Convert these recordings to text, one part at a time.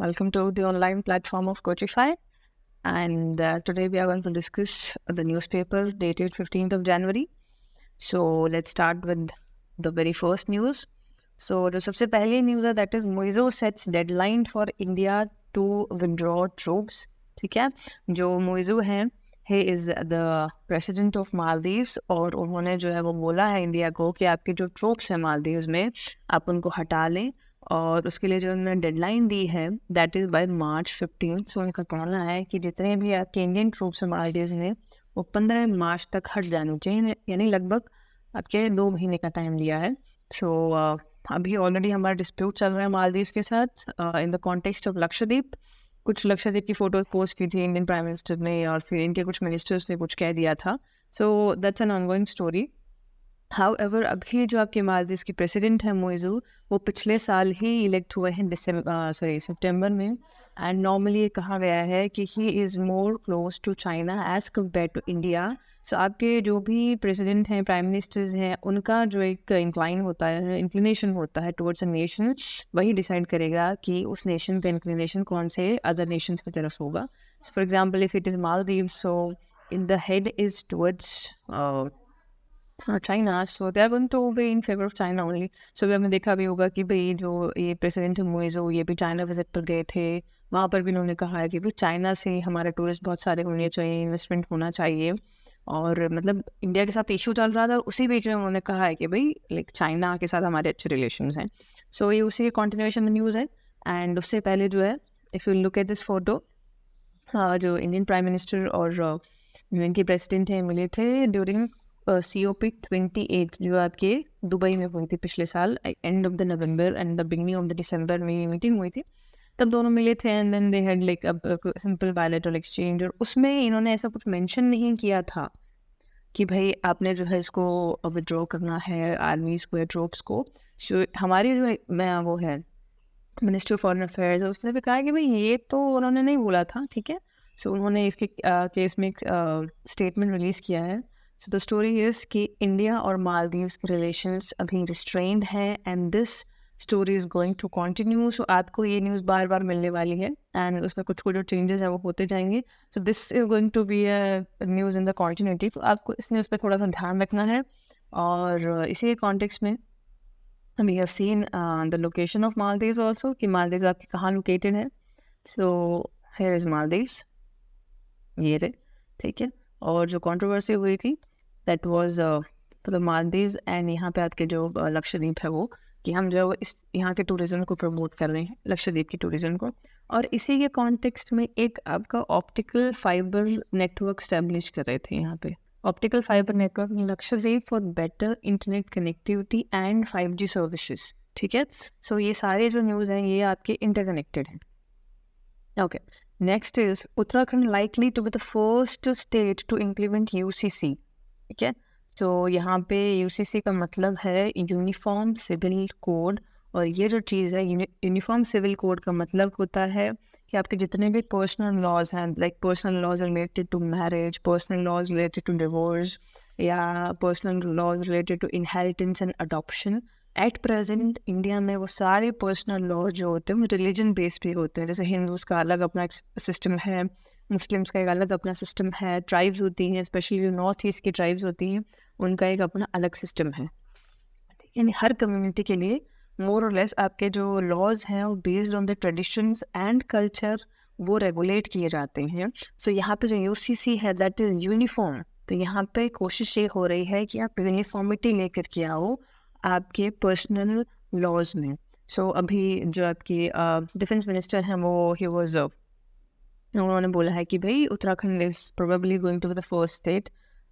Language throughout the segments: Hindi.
Welcome to the online platform of Coachify. And today we are going to discuss the newspaper dated 15th of January. So let's start with the very first news. So जो सबसे पहली न्यूज़ है that is Moizo sets deadline for India to withdraw troops. ठीक है, जो मोइजो हैं he is the president of Maldives और उन्होंने जो है वो बोला है इंडिया को कि आपके जो ट्रूप्स हैं मालदीव्स में आप उनको हटा लें और उसके लिए जो उन्होंने डेडलाइन दी है दैट इज़ बाय March 15। सो उनका कहना है कि जितने भी आपके इंडियन ट्रूप्स हैं मालदीव्स में वो 15 मार्च तक हट जाने चाहिए, यानी लगभग आपके 2 महीने का टाइम लिया है। सो अभी ऑलरेडी हमारा डिस्प्यूट चल रहा है मालदीव्स के साथ in the context of Lakshadweep. कुछ लक्षद्वीप की फ़ोटोज़ पोस्ट की थी इंडियन प्राइम मिनिस्टर ने और फिर इनके कुछ मिनिस्टर्स ने कुछ कह दिया था। So that's an ongoing story. However अभी जो आपके मालदीव्स की प्रेसिडेंट हैं मोइजू, वो पिछले साल ही इलेक्ट हुए हैं सितंबर में। एंड नॉर्मली ये कहा गया है कि he is more close to China as compare to India. So आपके जो भी प्रेसिडेंट हैं, प्राइम मिनिस्टर्स हैं, उनका जो एक इंक्लिनेशन होता है टुवर्ड्स अ नेशन, वही डिसाइड करेगा कि उस नेशन का इंक्लिनेशन कौन से अदर नेशंस की तरफ होगा। For example if it is Maldives, so in the head is towards China, so they are going to be in favour of China only. So भी हमने देखा भी होगा कि भाई जो ये प्रेसिडेंट मोइजो ये भी चाइना विजिट पर गए थे, वहाँ पर भी उन्होंने कहा है कि भाई चाइना से हमारे टूरिस्ट बहुत सारे होने चाहिए, इन्वेस्टमेंट होना चाहिए। और मतलब इंडिया के साथ इशू चल रहा था, उसी बीच में उन्होंने कहा है कि भाई लाइक चाइना के साथ हमारे अच्छे रिलेशंस हैं। सो ये उसी कॉन्टिन्यूएशन न्यूज़ है। एंड उससे पहले जो है if you look at this photo, जो इंडियन प्राइम मिनिस्टर और जो इनके प्रेसिडेंट हैं मिले थे ड्यूरिंग COP28 जो आपके दुबई में हुई थी पिछले साल end of the November and the beginning of the December में ये मीटिंग हुई थी। तब दोनों मिले थे and then they had like simple bilateral exchange. और उसमें इन्होंने ऐसा कुछ मेंशन नहीं किया था कि भाई आपने जो है इसको विड्रॉ करना है आर्मीज को या ट्रूप्स को। हमारी जो वो है मिनिस्ट्री ऑफ फॉरेन अफेयर्स, उसने भी कहा कि भाई ये तो उन्होंने नहीं बोला था, ठीक है। सो उन्होंने इसके केस में एक स्टेटमेंट रिलीज़ किया है। सो द स्टोरी इज़ कि इंडिया और मालदीव्स के रिलेशंस अभी रिस्ट्रेंड हैं and this story is going to continue. So आपको ये न्यूज़ बार बार मिलने वाली है एंड उसमें कुछ कुछ जो चेंजेस हैं वो होते जाएंगे। So this is going to be a news in the continuity. तो आपको इस न्यूज़ पर थोड़ा सा ध्यान रखना है। और इसी कॉन्टेक्स्ट में we have seen the location of Maldives also कि Maldives आपकी कहाँ located है। So here is Maldives, ये रहे, ठीक है। और जो कंट्रोवर्सी हुई थी that was for the Maldives and यहाँ पे आपके जो लक्षद्वीप है वो, कि हम जो है वो इस यहाँ के टूरिज़्म को प्रमोट कर रहे हैं, लक्षद्वीप की टूरिज़्म को। और इसी के कॉन्टेक्स्ट में एक आपका ऑप्टिकल फाइबर नेटवर्क स्टैब्लिश कर रहे थे यहाँ पे। Optical fibre network in Lakshadweep for better internet connectivity and 5G services, ठीक है। सो ये सारे जो न्यूज़ हैं ये आपके इंटरकनेक्टेड हैं। Okay, next is Uttarakhand likely to be the first state to implement UCC, ठीक है। तो यहाँ पे UCC का मतलब है यूनिफॉर्म सिविल कोड। और ये जो चीज़ है यूनिफॉर्म सिविल कोड का मतलब होता है कि आपके जितने भी पर्सनल लॉज हैं, like personal laws related to marriage, personal laws related to divorce या personal laws related to inheritance and adoption, at present India में वो सारे पर्सनल लॉ जो होते हैं वो रिलीजन बेस्ड भी होते हैं। जैसे हिंदूज़ का अलग अपना सिस्टम है, मुस्लिम्स का एक अलग अपना सिस्टम है, ट्राइब्स होती हैं स्पेशली नॉर्थ ईस्ट की ट्राइब्स होती हैं, उनका एक अपना अलग सिस्टम है। यानी हर कम्युनिटी के लिए मोर और लेस आपके जो लॉज हैं वो based on the traditions and culture वो रेगुलेट किए जाते हैं। सो यहाँ पे जो UCC है दैट इज़ यूनिफॉर्म। तो यहाँ पे कोशिश ये हो रही है कि आप यूनिफॉर्मिटी लेकर के आओ आपके पर्सनल लॉज में। सो अभी जो आपकी डिफेंस मिनिस्टर हैं वो उन्होंने बोला है कि भाई Uttarakhand is probably going to be the first state.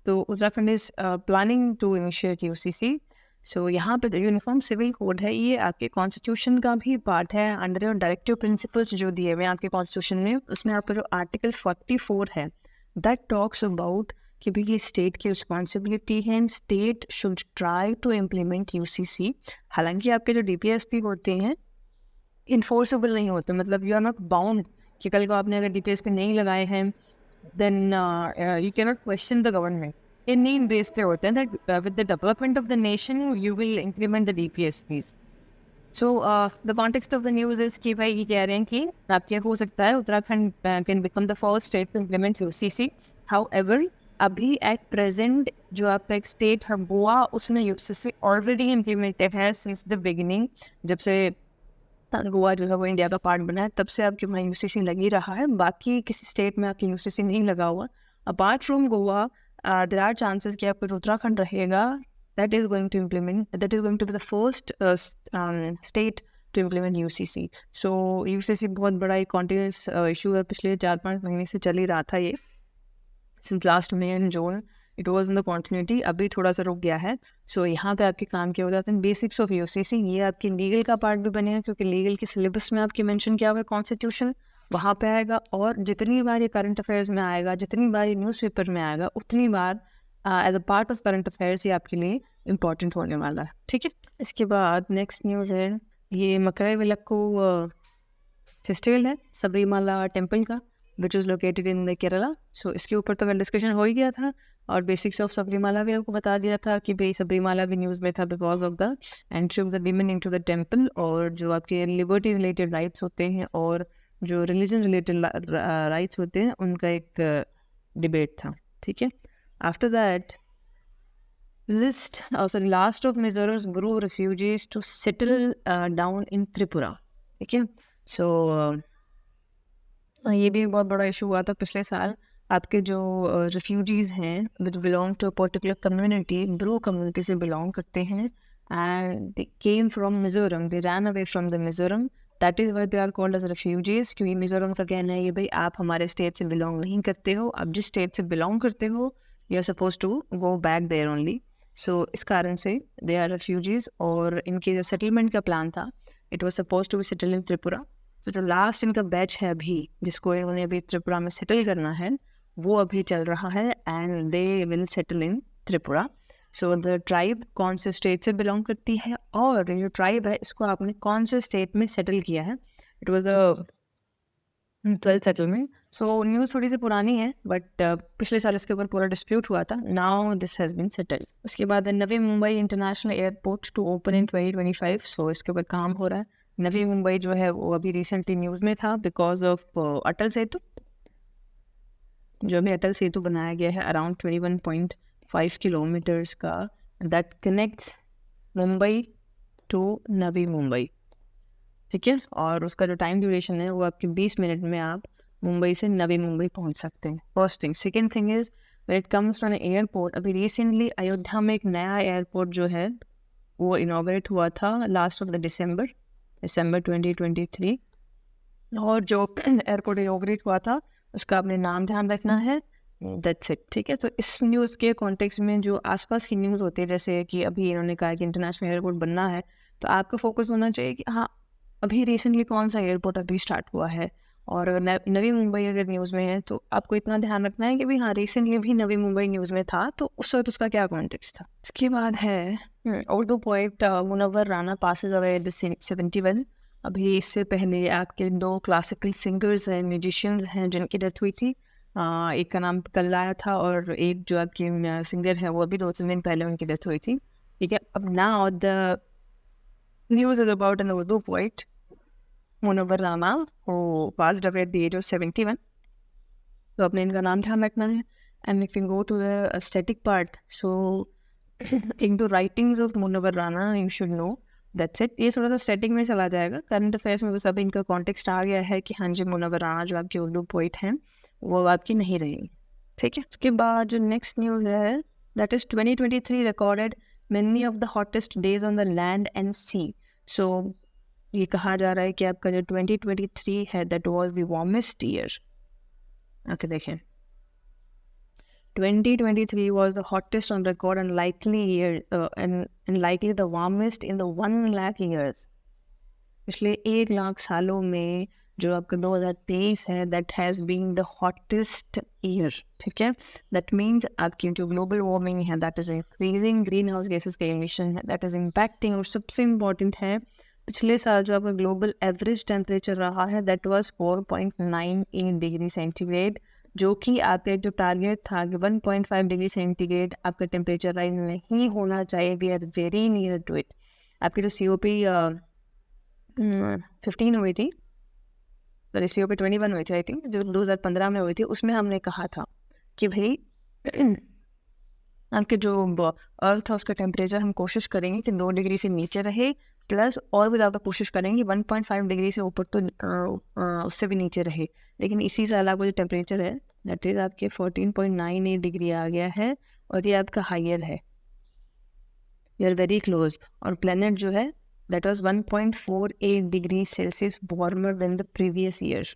तो Uttarakhand is planning to initiate UCC। So यहाँ पे जो यूनिफॉर्म सिविल कोड है ये आपके कॉन्स्टिट्यूशन का भी पार्ट है। अंडर योर डायरेक्टिव प्रिंसिपल्स जो दिए हुए हैं आपके कॉन्स्टिट्यूशन में, उसमें आपका जो आर्टिकल 44 है दैट टॉक्स अबाउट कि भाई ये स्टेट की रिस्पॉन्सिबिलिटी है and state should try to implement UCC। हालांकि आपके जो DPSP होते हैं इन्फोर्सेबल नहीं होते, मतलब यू आर नॉट बाउंड कि कल को आपने अगर DPSP नहीं लगाए हैं then you can not question the government. ये नीड बेस पे होते हैं that with the development of the nation you will implement the DPSPs। So the context of the news is कि भाई ये कह रहे हैं कि आपके हो सकता है Uttarakhand can become the first state to implement UCC. However अभी एट प्रेजेंट जो आपका एक स्टेट है गोवा, उसमें यूसीसी ऑलरेडी इम्प्लीमेंटेड है सिंस द बिगिनिंग। जब से गोवा जो है वो इंडिया का पार्ट बना है तब से आपके वहाँ यूसीसी लग ही रहा है। बाकी किसी स्टेट में आपकी यूसीसी नहीं लगा हुआ। Apart from Goa there are chances कि आपका जो उत्तराखंड रहेगा that is going to be the first state to implement UCC. So UCC बहुत बड़ा एक continuous issue है, पिछले 4-5 महीने से चल ही रहा था ये। Since last May and June it was in the continuity, अभी थोड़ा सा रुक गया है। So यहाँ पे आपके काम क्या हो जाते हैं, बेसिक्स ऑफ UCC। ये आपकी लीगल का पार्ट भी बनेगा क्योंकि लीगल के सिलेबस में आपके मेंशन किया हुआ है कॉन्स्टिट्यूशन, वहाँ पे आएगा। और जितनी बार ये करंट अफेयर्स में आएगा, जितनी बार ये न्यूज़पेपर में आएगा, उतनी बार as a part of current affairs ये आपके लिए इम्पॉर्टेंट होने वाला है। ठीक है, इसके बाद नेक्स्ट न्यूज़ है ये मकरविलक्कू फेस्टिवल है सबरीमाला टेम्पल का, which is located in the Kerala. So इसके ऊपर तो डिस्कशन हो ही गया था और बेसिक्स ऑफ सबरीमाला भी आपको बता दिया था कि भाई सबरीमाला भी न्यूज़ में था because of the entry of the women into the temple. और जो आपके लिबर्टी रिलेटेड राइट्स होते हैं और जो रिलीजन रिलेटेड राइट्स होते हैं उनका एक डिबेट था। ठीक है, after that last of Mizoram's Bru refugees to settle down in Tripura। ठीक है, सो ये भी एक बहुत बड़ा इशू हुआ था पिछले साल। आपके जो रिफ्यूजीज़ हैं which belong to a particular community, Bru community से बिलोंग करते हैं and they came from Mizoram, they ran away from the Mizoram, that is why they are called as refugees. क्योंकि मिज़ोरम का कहना है कि भाई आप हमारे स्टेट से बिलोंग नहीं करते हो, आप जिस स्टेट से बिलोंग करते हो you are suppose to go back there only. So इस कारण से दे आर रेफ्यूजीज़ और इनके जो सेटलमेंट का प्लान था it was suppose to be settle in Tripura. तो जो लास्ट इनका बैच है अभी जिसको इन्होंने अभी त्रिपुरा में सेटल करना है वो अभी चल रहा है and they will settle in Tripura. So the tribe कौन से स्टेट से बिलोंग करती है और ये जो ट्राइब है इसको आपने कौन से स्टेट में सेटल किया है, it was the 12th settlement. So news थोड़ी सी पुरानी है बट पिछले साल इसके ऊपर पूरा डिस्प्यूट हुआ था। Now this has been settled. उसके बाद Navi Mumbai international airport to open in 2025। So इसके ऊपर काम हो रहा है। नवी मुंबई जो है वो अभी रिसेंटली न्यूज़ में था बिकॉज ऑफ अटल सेतु। जो अभी अटल सेतु बनाया गया है अराउंड 21.5 किलोमीटर्स का, that connects Mumbai to Navi Mumbai. ठीक है, और उसका जो टाइम ड्यूरेशन है वो आपके 20 मिनट में आप मुंबई से नवी मुंबई पहुंच सकते हैं। First thing. Second thing is when it comes to an airport, अभी रिसेंटली अयोध्या में एक नया एयरपोर्ट जो है वो इनॉग्रेट हुआ था लास्ट ऑफ द दिसंबर 2023। और जो एयरपोर्ट इनॉग्रेट हुआ था उसका अपने नाम ध्यान रखना है, दैट्स इट। ठीक है, तो इस न्यूज़ के कॉन्टेक्स्ट में जो आसपास की न्यूज़ होती है जैसे कि अभी इन्होंने कहा कि इंटरनेशनल एयरपोर्ट बनना है, तो आपका फोकस होना चाहिए कि हाँ अभी रिसेंटली कौन सा एयरपोर्ट अभी स्टार्ट हुआ है। और नवी मुंबई अगर न्यूज़ में है तो आपको इतना ध्यान रखना है कि भाई हाँ रिसेंटली भी नवी मुंबई न्यूज़ में था तो उस वक्त उसका क्या कॉन्टेक्स्ट था। इसके बाद है Urdu poet Munawwar Rana passes away at 71। अभी इससे पहले आपके 2 क्लासिकल सिंगर्स हैं, म्यूजिशियंस हैं जिनकी डेथ हुई थी। एक का नाम कल आया था और एक जो आपकी सिंगर है वो अभी 2-3 दिन पहले उनकी डेथ हुई थी। ठीक है, अब now the news is about an Urdu poet Munawwar Rana who passed away at the age of 71। तो अपने इनका नाम ध्यान रखना है। And if you go to the static part, so in the writings of Munawwar Rana you should know, that's it. ये थोड़ा सा स्टैटिक में चला जाएगा, करंट अफेयर्स में बस अभी इनका कॉन्टेक्स्ट आ गया है कि हाँ जी मुनव्वर राना जो आपकी उर्दू पोइट हैं वो आपकी नहीं रही। ठीक है, उसके बाद जो नेक्स्ट न्यूज़ है that is 2023 recorded many of the hottest days on the land and sea. So ये कहा जा रहा है कि आपका जो 2023 है that was the warmest year. Okay देखें, 2023 was the hottest on record and likely year and likely the warmest in the 1 lakh years। पिछले 1 लाख सालों में जो आपका 2023 है that has been the hottest year. ठीक है, दैट मीन्स आपकी जो ग्लोबल वार्मिंग है that is increasing, green house gases का एमिशन है दैट इज़ इम्पैक्टिंग। और सबसे इम्पॉर्टेंट है पिछले साल जो आपका ग्लोबल एवरेज टेम्परेचर रहा है दैट वाज 4.98 डिग्री सेंटीग्रेड, जो कि आपका जो टारगेट था कि 1.5 डिग्री सेंटीग्रेड आपका टेम्परेचर राइज नहीं होना चाहिए। We are very near to it. आपकी जो COP 15 हुई थी, तो इस ईयर पे 21 हुई थी आई थिंक, जो 2015 में हुई थी, उसमें हमने कहा था कि भाई आपके जो अर्थ है उसका टेम्परेचर हम कोशिश करेंगे कि 2 डिग्री से नीचे रहे, प्लस और भी ज़्यादा कोशिश करेंगे 1.5 डिग्री से ऊपर तो उससे भी नीचे रहे। लेकिन इसी साल आपका जो टेम्परेचर है दैट इज़ आपके 14.98 डिग्री आ गया है, और ये आपका हायर है, यू आर वेरी क्लोज। और प्लेनेट जो है that was 1.48 degree Celsius warmer than the previous year.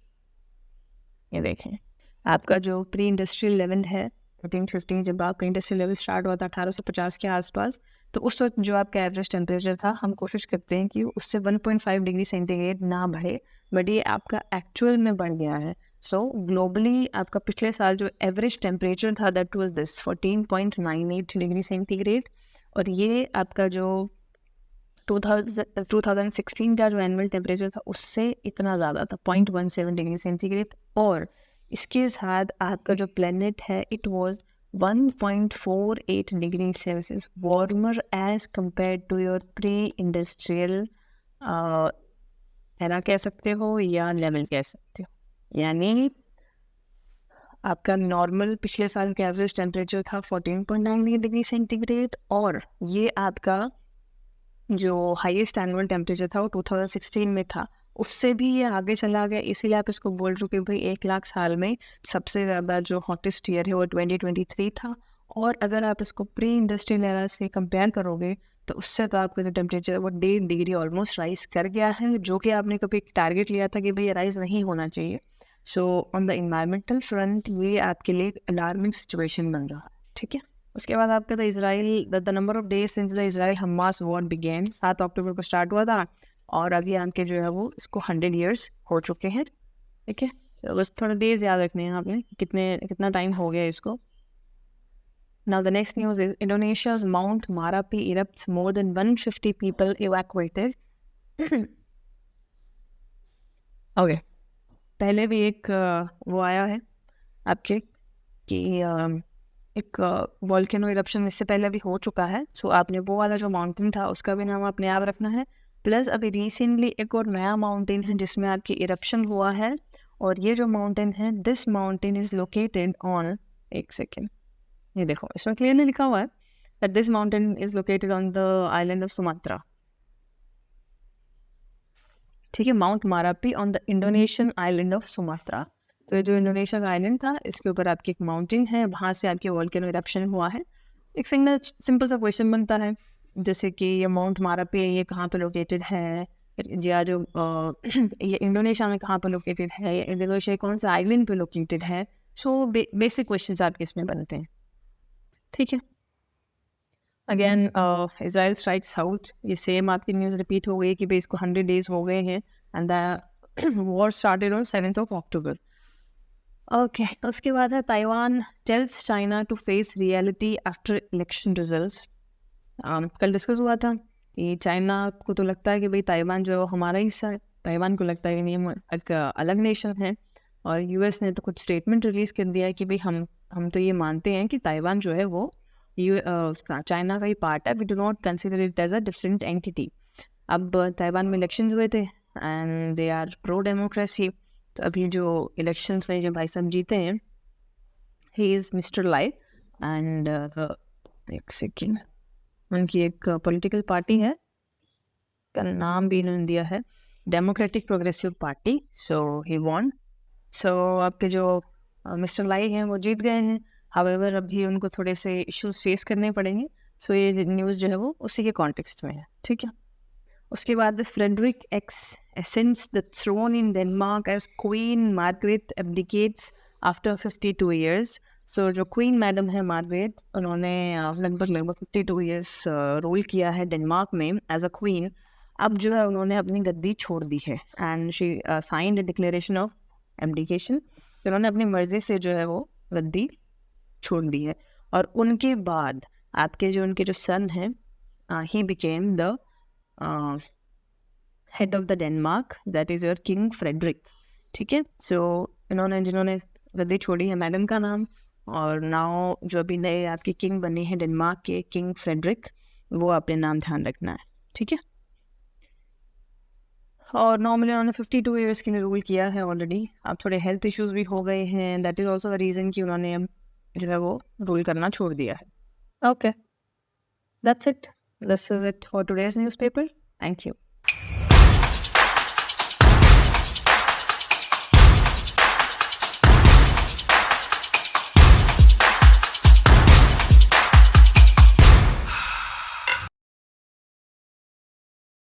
ये देखें, आपका जो प्री इंडस्ट्रियल लेवल है 1415, जब आपका इंडस्ट्रियल लेवल स्टार्ट हुआ था 1850 के आसपास, तो उस वक्त जो आपका एवरेज टेम्परेचर था, हम कोशिश करते हैं कि उससे 1.5 डिग्री सेंटीग्रेड ना बढ़े, बट ये आपका एक्चुअल में बढ़ गया है। सो ग्लोबली आपका पिछले साल जो एवरेज टेम्परेचर था that was this 14.98 degree centigrade, और ये आपका जो 2016 का जो एनुअल टेम्परेचर था उससे इतना ज़्यादा था, 0.17 डिग्री सेंटीग्रेड। और इसके साथ आपका जो प्लेनेट है it was 1.48 degree Celsius warmer as compare to your pre industrial era कह सकते हो या लेवल कह सकते हो। यानी आपका नॉर्मल पिछले साल का एवरेज टेम्परेचर था 14.98 डिग्री सेंटीग्रेड, और ये आपका जो हाईएस्ट एनुअल टेम्परेचर था वो 2016 में था, उससे भी ये आगे चला गया। इसीलिए आप इसको बोल रहे हो कि भाई 1 लाख साल में सबसे ज़्यादा जो हॉटेस्ट ईयर है वो 2023 था। और अगर आप इसको प्री इंडस्ट्रियल एरा से कंपेयर करोगे तो उससे तो आपका जो टेम्परेचर है वो 1.5 डिग्री ऑलमोस्ट राइज कर गया है, जो कि आपने कभी एक टारगेट लिया था कि भाई राइज नहीं होना चाहिए। So on the environmental front ये आपके लिए अलार्मिंग सिचुएशन बन रहा है, ठीक है। उसके बाद आपका the Israel the number of days since the Israel Hamas war began, 7 अक्टूबर को स्टार्ट हुआ था, और अभी आपके जो है वो इसको 100 ईयर्स हो चुके हैं, ठीक है। तो बस थोड़ा डेज याद रखने हैं आपने, कितना टाइम हो गया इसको। Now the next news is Indonesia's Mount Marapi erupts, more than 150 people evacuated. Okay, पहले भी एक वो आया है आपके कि एक वॉल्केनो इरप्शन इससे पहले भी हो चुका है। सो आपने वो वाला जो माउंटेन था उसका भी नाम अपने आप रखना है, प्लस अभी रिसेंटली एक और नया माउंटेन है जिसमें आपकी इरप्शन हुआ है, और ये जो माउंटेन है this mountain is located on, एक सेकेंड, ये देखो इसमें क्लियरली लिखा हुआ है that this mountain is located on the island of Sumatra, ठीक है। Mount Marapi on the Indonesian island of Sumatra. तो ये जो इंडोनेशिया का आइलैंड था इसके ऊपर आपकी एक माउंटेन है, वहाँ से आपके वोल्केनो इरप्शन हुआ है। एक सिंपल सा क्वेश्चन बनता है जैसे कि ये माउंट मारापी है, ये कहाँ पे लोकेटेड है, या जो ये इंडोनेशिया में कहाँ पे लोकेटेड है, या इंडोनेशिया कौन सा आइलैंड पे लोकेटेड है। सो बेसिक क्वेश्चन आपके इसमें बनते हैं, ठीक है। अगेन इसराइल स्ट्राइक साउथ, ये सेम आपकी न्यूज़ रिपीट हो गई कि भाई इसको 100 डेज हो गए हैं, and the war started on 7 October. Okay, उसके बाद है Taiwan tells China to face reality after election results. कल डिस्कस हुआ था कि चाइना को तो लगता है कि भाई ताइवान जो है वो हमारा हिस्सा है, ताइवान को लगता है कि नहीं हम एक अलग नेशन है, और यूएस ने तो कुछ स्टेटमेंट रिलीज़ कर दिया है कि भाई हम तो ये मानते हैं कि ताइवान जो है वो उसका चाइना का ही पार्ट है, we do not consider it as a different entity. अब ताइवान में इलेक्शंस हुए थे and they are pro democracy, तो अभी जो इलेक्शंस में जो भाई साहब जीते हैं he is mister lie, and एक सेकेंड, उनकी एक पॉलिटिकल पार्टी है, का नाम भी इन्होंने दिया है democratic progressive party, so he won. सो आपके जो मिस्टर लाई हैं वो जीत गए हैं, हावेवर अभी उनको थोड़े से इश्यूज फेस करने पड़ेंगे। सो ये न्यूज़ जो है वो उसी के कॉन्टेक्स्ट में है, ठीक है। उसके बाद Frederick ascends the throne in Denmark as Queen Margaret abdicates after 52 years. सो जो क्वीन मैडम है मार्गरेट, उन्होंने लगभग 52 ईयर्स रूल किया है डेनमार्क में एज अ क्वीन। अब जो है उन्होंने अपनी गद्दी छोड़ दी है, and she signed a declaration of abdication, उन्होंने अपनी मर्जी से जो है वो गद्दी छोड़ दी है। और उनके बाद आपके जो सन है he became the head of the Denmark, that is your king Frederick, ठीक है। सो जिन्होंने गद्दी छोड़ी है मैडम का नाम, और नाउ जो अभी नए आपके किंग बने हैं डेनमार्क के, किंग फ्रेडरिक, वो अपने नाम ध्यान रखना है, ठीक है। और नॉर्मली उन्होंने 52 ईयर्स के लिए रूल किया है ऑलरेडी। अब थोड़े हेल्थ इश्यूज भी हो गए हैं, that is also the reason कि उन्होंने अब जो है वो रूल करना छोड़ दिया है। Okay, that's it, this is it for today's newspaper. Thank you.